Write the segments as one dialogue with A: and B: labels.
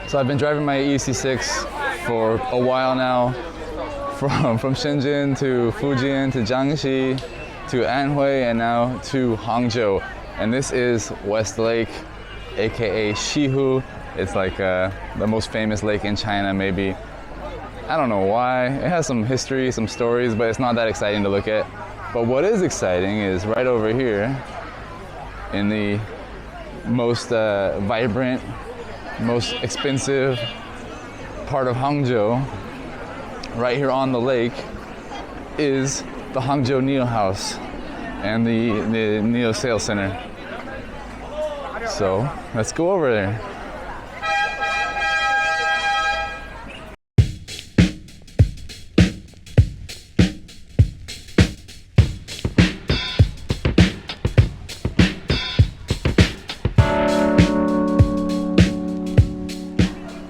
A: So I've been driving my EC6 for a while now, from Shenzhen to Fujian to Jiangxi to Anhui and now to Hangzhou. And this is West Lake, aka Shihu. It's like the most famous lake in China, maybe. I don't know why. It has some history, some stories, but it's not that exciting to look at. But what is exciting is right over here in the most vibrant, most expensive part of Hangzhou, right here on the lake, is the Hangzhou NIO House and the NIO Sales Center. So let's go over there.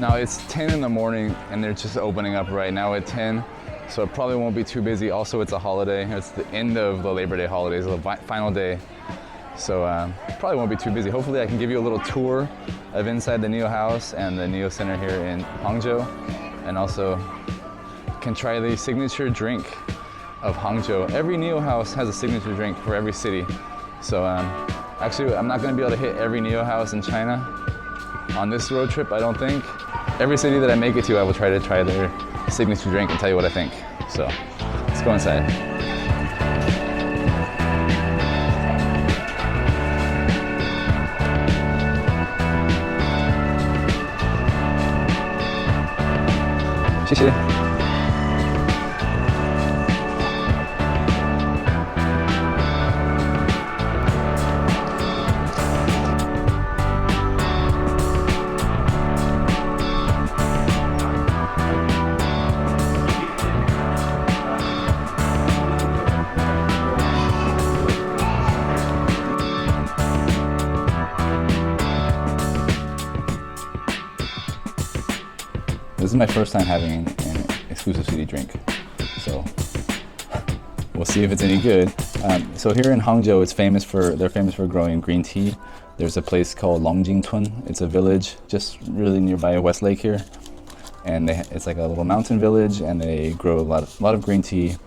A: Now it's 10 in the morning and they're just opening up right now at 10, so it probably won't be too busy. Also, it's a holiday. It's the end of the Labor Day holidays, the final day. So probably won't be too busy. Hopefully I can give you a little tour of inside the NIO House and the NIO Center here in Hangzhou, and also can try the signature drink of Hangzhou. Every NIO House has a signature drink for every city. So actually I'm not gonna be able to hit every NIO House in China on this road trip, I don't think. Every city that I make it to, I will try their signature drink and tell you what I think. So let's go inside. Xie xie. This is my first time having an exclusive city drink, so we'll see if it's any good. So here in Hangzhou, they're famous for growing green tea. There's a place called Longjing Tea. It's a village just really nearby West Lake here, and it's like a little mountain village, and they grow a lot of green tea,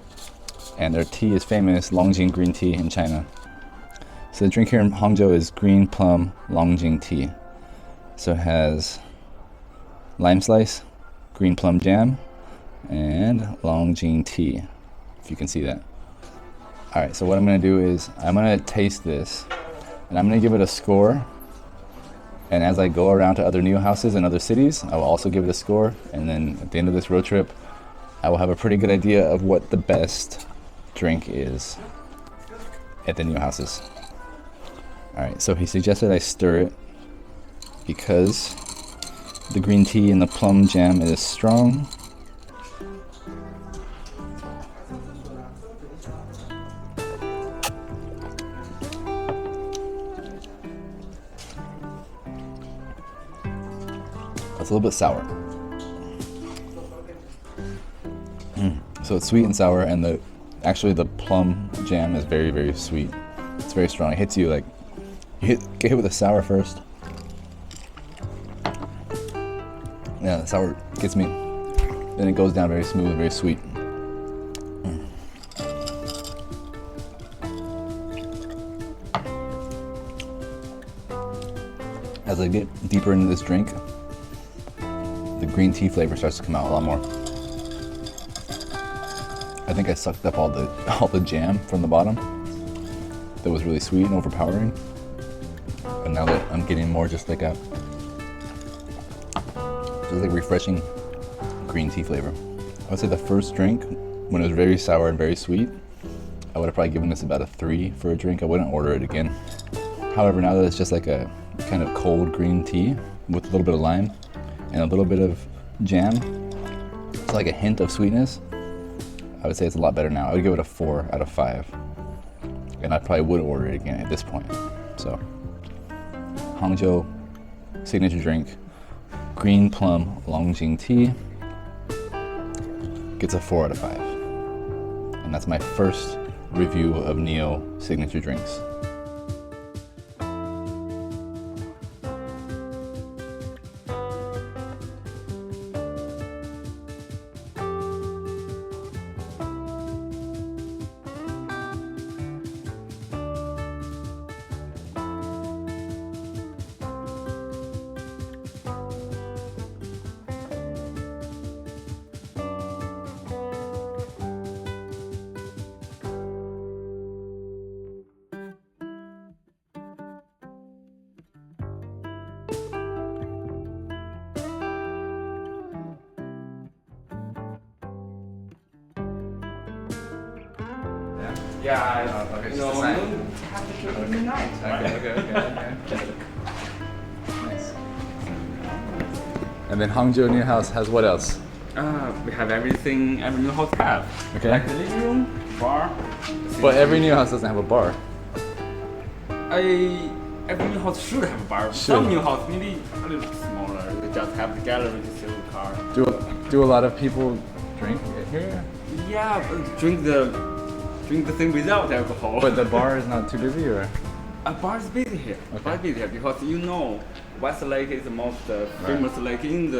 A: and their tea is famous, Longjing green tea in China. So the drink here in Hangzhou is Green Plum Longjing Tea. So it has lime slice, green plum jam, and Longjing tea, if you can see that. All right, so what I'm gonna do is I'm gonna taste this and I'm gonna give it a score. And as I go around to other NIO houses in other cities, I will also give it a score. And then at the end of this road trip, I will have a pretty good idea of what the best drink is at the NIO houses. All right, so he suggested I stir it because the green tea and the plum jam is strong. It's a little bit sour. So it's sweet and sour, and actually the plum jam is very, very sweet. It's very strong. It hits you like, get hit with the sour first. Yeah, the sour gets me. Then it goes down very smooth, very sweet. As I get deeper into this drink, the green tea flavor starts to come out a lot more. I think I sucked up all the jam from the bottom. That was really sweet and overpowering. But now that I'm getting more just like refreshing green tea flavor. I would say the first drink, when it was very sour and very sweet, I would have probably given this about a 3 for a drink. I wouldn't order it again. However, now that it's just like a kind of cold green tea with a little bit of lime and a little bit of jam, it's like a hint of sweetness, I would say it's a lot better now. I would give it a 4 out of 5. And I probably would order it again at this point. So, Hangzhou signature drink, Green Plum Longjing Tea, gets a 4 out of 5. And that's my first review of NIO signature drinks.
B: Yeah,
A: okay,
B: you
A: just
B: know,
A: a sign.
B: you have to shoot every night.
A: Okay. Nice. And then Hangzhou NIO House has what else?
B: We have everything every NIO House have.
A: Okay.
B: Like the living room, bar.
A: But every NIO House doesn't have a bar.
B: Every NIO House should have a bar. Some NIO House maybe a little bit smaller. They just have the gallery to sell the car.
A: Do a lot of people drink here?
B: Yeah, but drink the thing without alcohol.
A: But the bar is not too busy, or?
B: A bar is busy here.
A: Okay.
B: Bar is busy here because you know West Lake is the most famous lake in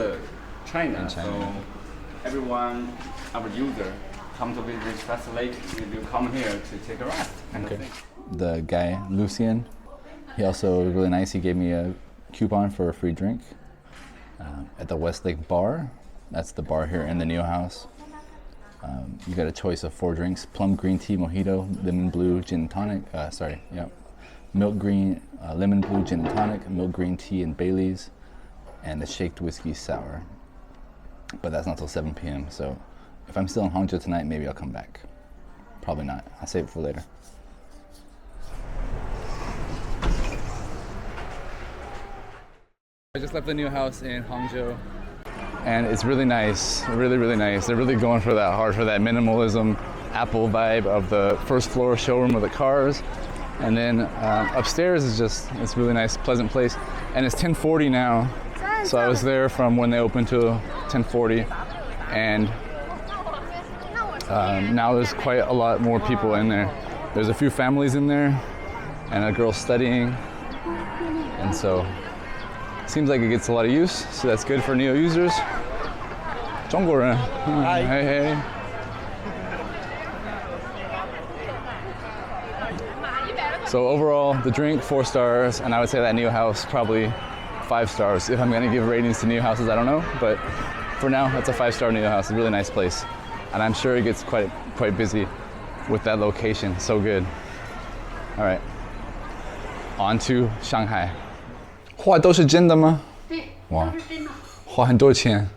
B: China. So everyone, our user, come to visit West Lake, they will come here to take a rest. Kind of thing.
A: The guy Lucien, he also was really nice. He gave me a coupon for a free drink at the Westlake Bar. That's the bar here in the NIO House. You got a choice of 4 drinks: plum green tea mojito, lemon blue gin and tonic. Milk green, lemon blue gin and tonic, milk green tea and Bailey's, and the shaked whiskey sour. But that's not till 7 p.m. So if I'm still in Hangzhou tonight, maybe I'll come back. Probably not. I'll save it for later. I just left the NIO House in Hangzhou, and it's really nice, really nice. They're really going for that hard, for that minimalism Apple vibe of the first floor showroom of the cars. And then upstairs is it's a really nice, pleasant place. And it's 10:40 now, so I was there from when they opened to 10:40, and now there's quite a lot more people in there. There's a few families in there, and a girl studying, and so seems like it gets a lot of use, so that's good for NIO users. 中国人. Hi. Hey. So overall, the drink 4 stars, and I would say that NIO House probably 5 stars. If I'm going to give ratings to NIO Houses, I don't know, but for now, that's a 5-star NIO House. A really nice place, and I'm sure it gets quite busy with that location. So good. All right, on to Shanghai. 画都是真的吗？
C: 对，
A: 哇
C: 都是真的。
A: 花很多钱。